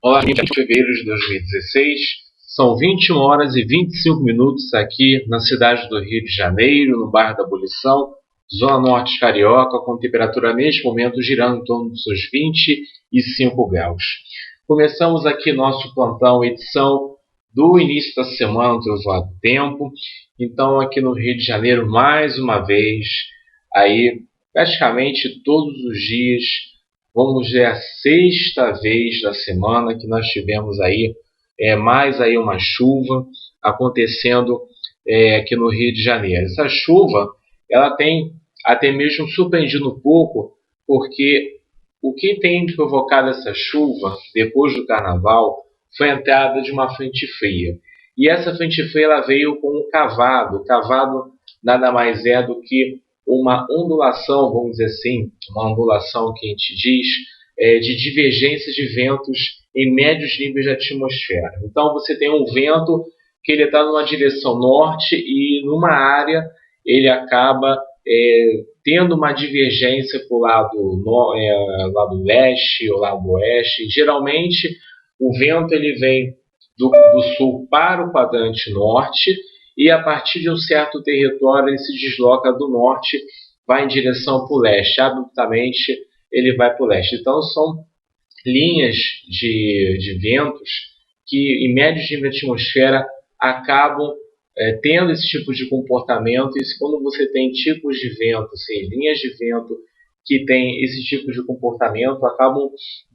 Olá, 20 de fevereiro de 2016, são 21 horas e 25 minutos aqui na cidade do Rio de Janeiro, no bairro da Abolição, zona norte carioca, com temperatura neste momento girando em torno dos seus 25 graus. Começamos aqui nosso plantão, edição do início da semana, do Trovoado do Tempo. Então, aqui no Rio de Janeiro, mais uma vez, aí praticamente todos os dias. Vamos ver a sexta vez da semana que nós tivemos aí mais aí uma chuva acontecendo aqui no Rio de Janeiro. Essa chuva ela tem até mesmo surpreendido um pouco, porque o que tem provocado essa chuva depois do Carnaval foi a entrada de uma frente fria. E essa frente fria ela veio com um cavado. O cavado nada mais é do que uma ondulação, vamos dizer assim, uma ondulação que a gente diz, de divergência de ventos em médios níveis de atmosfera. Então você tem um vento que ele está numa direção norte e numa área ele acaba tendo uma divergência para o lado leste ou lado oeste. Geralmente o vento ele vem do sul para o quadrante norte, e a partir de um certo território ele se desloca do norte, vai em direção para o leste, abruptamente ele vai para o leste. Então são linhas de ventos que em médios nível de atmosfera acabam tendo esse tipo de comportamento. E quando você tem tipos de vento, assim, linhas de vento que tem esse tipo de comportamento, acabam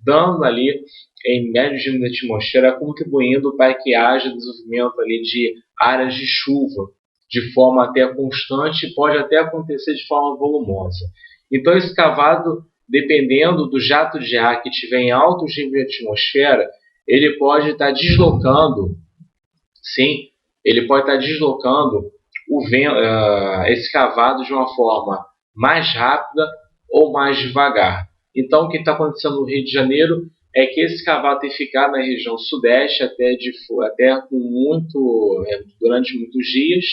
dando ali em médios nível de atmosfera, contribuindo para que haja desenvolvimento ali de áreas de chuva de forma até constante, pode até acontecer de forma volumosa. Então esse cavado, dependendo do jato de ar que estiver em altos níveis de atmosfera, ele pode estar deslocando, sim, ele pode estar deslocando esse cavado de uma forma mais rápida ou mais devagar. Então o que está acontecendo no Rio de Janeiro é que esse cavado tem ficado na região sudeste durante muitos dias,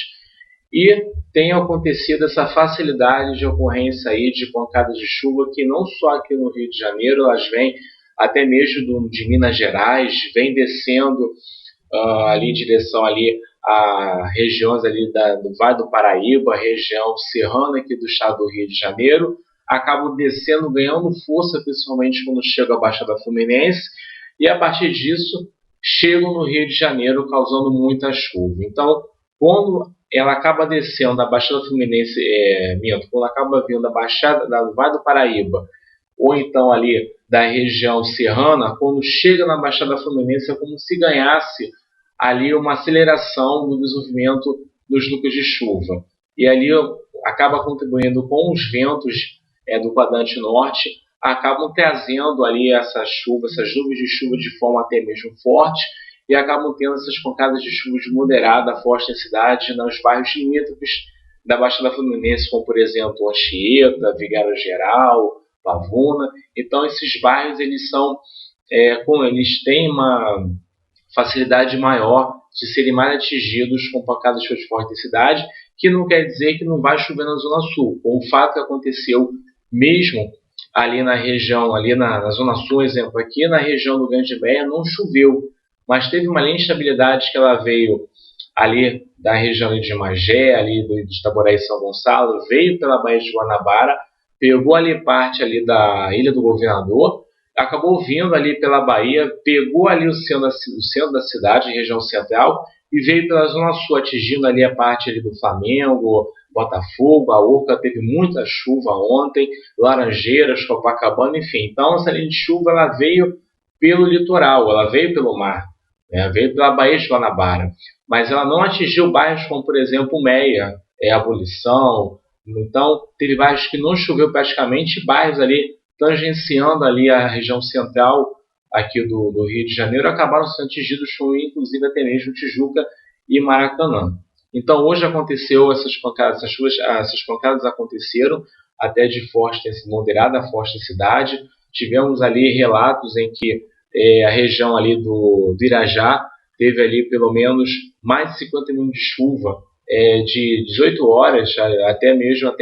e tem acontecido essa facilidade de ocorrência aí de pancadas de chuva que não só aqui no Rio de Janeiro, elas vêm até mesmo de Minas Gerais, vem descendo ali em direção ali a regiões ali do Vale do Paraíba, a região serrana aqui do estado do Rio de Janeiro, acabam descendo, ganhando força, principalmente quando chega a Baixada Fluminense, e a partir disso chegam no Rio de Janeiro causando muita chuva. Então, quando ela acaba descendo da Baixada Fluminense, quando acaba vindo da Baixada do Vale do Paraíba, ou então ali da região serrana, quando chega na Baixada Fluminense é como se ganhasse ali uma aceleração no desenvolvimento dos núcleos de chuva. E ali acaba contribuindo com os ventos do quadrante norte, acabam trazendo ali essas nuvens de chuva de forma até mesmo forte, e acabam tendo essas pancadas de chuva de moderada a forte intensidade nos bairros limítrofes da Baixada Fluminense, como por exemplo Anchieta, Vigário Geral, Pavuna. Então esses bairros eles têm uma facilidade maior de serem mais atingidos com pancadas de chuva de forte intensidade, que não quer dizer que não vai chover na Zona Sul. Com o fato que aconteceu mesmo ali na região, ali na Zona Sul, exemplo, aqui na região do Grande Meia não choveu, mas teve uma linha de instabilidade que ela veio ali da região de Magé, ali de Itaboraí e São Gonçalo, veio pela Baía de Guanabara, pegou ali parte ali da Ilha do Governador, acabou vindo ali pela Bahia, pegou ali o centro da cidade, região central, e veio pela Zona Sul, atingindo ali a parte ali do Flamengo, Botafogo, a Urca teve muita chuva ontem, Laranjeiras, Copacabana, enfim. Então essa linha de chuva ela veio pelo litoral, ela veio pelo mar, veio pela Baía de Guanabara, mas ela não atingiu bairros como, por exemplo, Meia, Abolição. Então teve bairros que não choveu praticamente, bairros ali tangenciando ali a região central aqui do Rio de Janeiro acabaram sendo atingidos, inclusive até mesmo Tijuca e Maracanã. Então hoje aconteceu essas pancadas aconteceram até de moderada a forte intensidade. Tivemos ali relatos em que a região ali do Irajá teve ali pelo menos mais de 50 minutos de chuva, de 18 horas até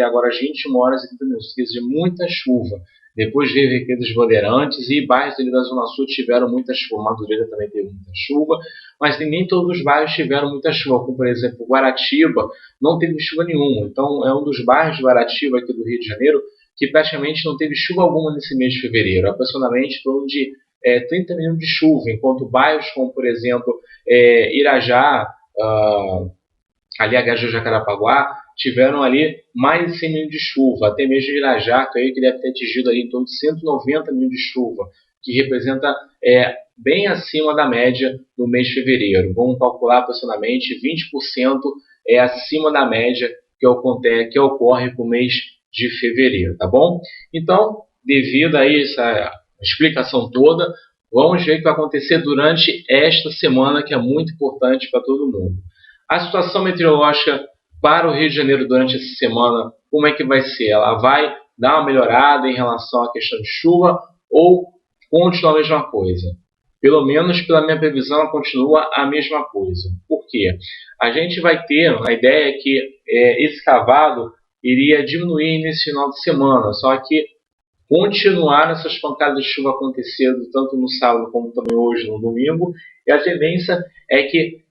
agora as 21 horas e 30 minutos, quer dizer, muita chuva. depois veio Requedas Bandeirantes e bairros ali da Zona Sul tiveram muita chuva. Madureira também teve muita chuva, mas nem todos os bairros tiveram muita chuva, como por exemplo Guaratiba não teve chuva nenhuma. Então é um dos bairros de Guaratiba aqui do Rio de Janeiro que praticamente não teve chuva alguma nesse mês de fevereiro, aproximadamente em torno de 30 milímetros de chuva, enquanto bairros como por exemplo Irajá, ali a Jacarapaguá, tiveram ali mais de 100 milímetros de chuva, até mesmo Irajá, que deve ter atingido ali em torno de 190 milímetros de chuva, que representa bem acima da média do mês de fevereiro. Vamos calcular aproximadamente 20% acima da média que ocorre para o mês de fevereiro, tá bom? Então, devido a essa explicação toda, vamos ver o que vai acontecer durante esta semana, que é muito importante para todo mundo. A situação meteorológica para o Rio de Janeiro durante essa semana, como é que vai ser? Ela vai dar uma melhorada em relação à questão de chuva ou continua a mesma coisa? Pelo menos pela minha previsão, ela continua a mesma coisa. Por quê? A gente vai ter a ideia que esse cavado iria diminuir nesse final de semana, só que continuar essas pancadas de chuva acontecendo tanto no sábado como também hoje no domingo, e a tendência é que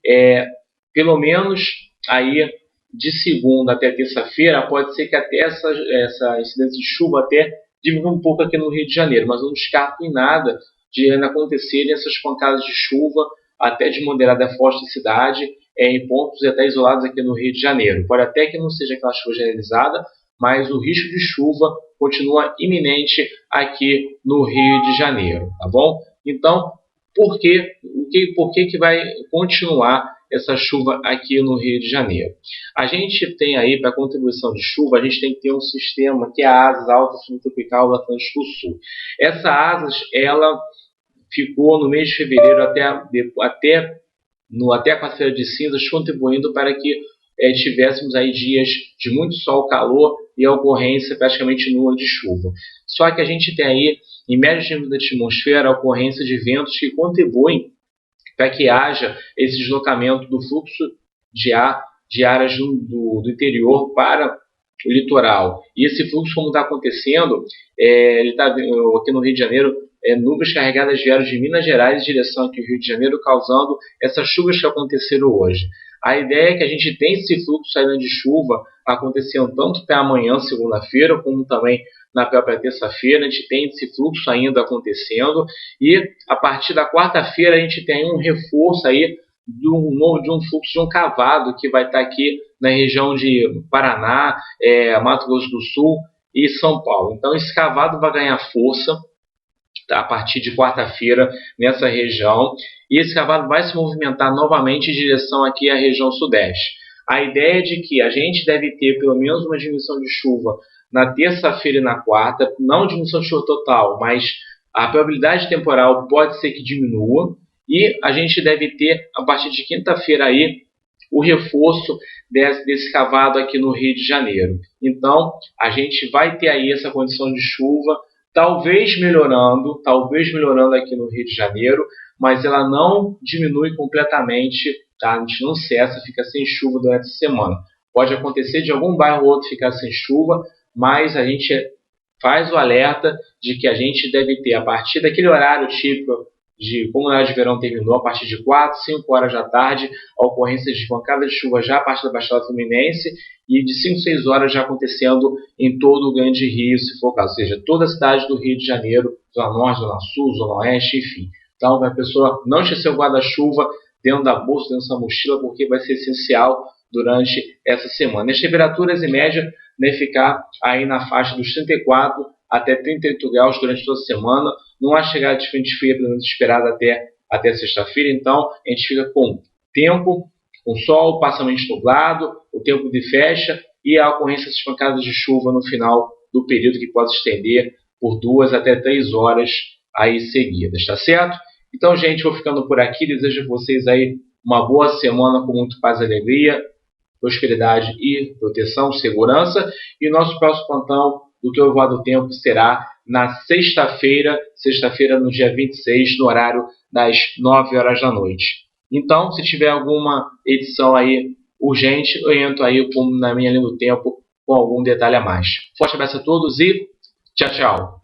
pelo menos aí de segunda até terça-feira pode ser que até essa incidência de chuva até diminua um pouco aqui no Rio de Janeiro, mas não descarto em nada de ainda acontecerem essas pancadas de chuva até de moderada a forte cidade em pontos até isolados aqui no Rio de Janeiro. Pode até que não seja aquela chuva generalizada, mas o risco de chuva continua iminente aqui no Rio de Janeiro, tá bom? Então, por que vai continuar essa chuva aqui no Rio de Janeiro? A gente tem aí, para contribuição de chuva, a gente tem que ter um sistema que é a ASAS, Alta Subtropical do Atlântico Sul. Essa ASAS, ela ficou no mês de fevereiro até a quarta-feira de cinzas, contribuindo para que tivéssemos aí dias de muito sol, calor e a ocorrência praticamente nula de chuva. Só que a gente tem aí, em média nível da atmosfera, a ocorrência de ventos que contribuem para que haja esse deslocamento do fluxo de ar de áreas do interior para o litoral. E esse fluxo, como está acontecendo, ele está aqui no Rio de Janeiro, nuvens carregadas vieram de Minas Gerais em direção aqui ao Rio de Janeiro, causando essas chuvas que aconteceram hoje. A ideia é que a gente tem esse fluxo saindo de chuva acontecendo tanto para amanhã, segunda-feira, como também na própria terça-feira. A gente tem esse fluxo ainda acontecendo e a partir da quarta-feira a gente tem um reforço aí de um fluxo de um cavado que vai estar aqui na região de Paraná, Mato Grosso do Sul e São Paulo. Então esse cavado vai ganhar força a partir de quarta-feira nessa região, e esse cavalo vai se movimentar novamente em direção aqui à região sudeste. A ideia é de que a gente deve ter pelo menos uma diminuição de chuva na terça-feira e na quarta, não diminuição de chuva total, mas a probabilidade temporal pode ser que diminua, e a gente deve ter a partir de quinta-feira aí o reforço desse cavado aqui no Rio de Janeiro. Então a gente vai ter aí essa condição de chuva talvez melhorando aqui no Rio de Janeiro, mas ela não diminui completamente, tá? A gente não cessa, fica sem chuva durante a semana. Pode acontecer de algum bairro ou outro ficar sem chuva, mas a gente faz o alerta de que a gente deve ter, a partir daquele horário típico de como o horário de verão terminou, a partir de 4, 5 horas da tarde, a ocorrência de pancada de chuva já a partir da Baixada Fluminense, e de 5, 6 horas já acontecendo em todo o Grande Rio, se for o caso, ou seja, toda a cidade do Rio de Janeiro, Zona Norte, Zona Sul, Zona Oeste, enfim. Então, a pessoa não esquecer o guarda-chuva dentro da bolsa, dentro da mochila, porque vai ser essencial durante essa semana. As temperaturas, em média, devem ficar aí na faixa dos 34 até 38 graus durante toda a semana. Não há chegada de frente fria, pelo menos esperada até sexta-feira. Então, a gente fica com tempo, com sol, parcialmente nublado, o tempo de fecha e a ocorrência de pancadas de chuva no final do período, que pode se estender por 2 até 3 horas aí seguidas, tá certo? Então, gente, vou ficando por aqui. Desejo a vocês aí uma boa semana com muito paz e alegria, prosperidade e proteção, segurança. E nosso próximo plantão do Trovoada do Tempo será na sexta-feira, no dia 26, no horário das 9 horas da noite. Então, se tiver alguma edição aí urgente, eu entro aí na minha linha do tempo com algum detalhe a mais. Forte abraço a todos e tchau, tchau!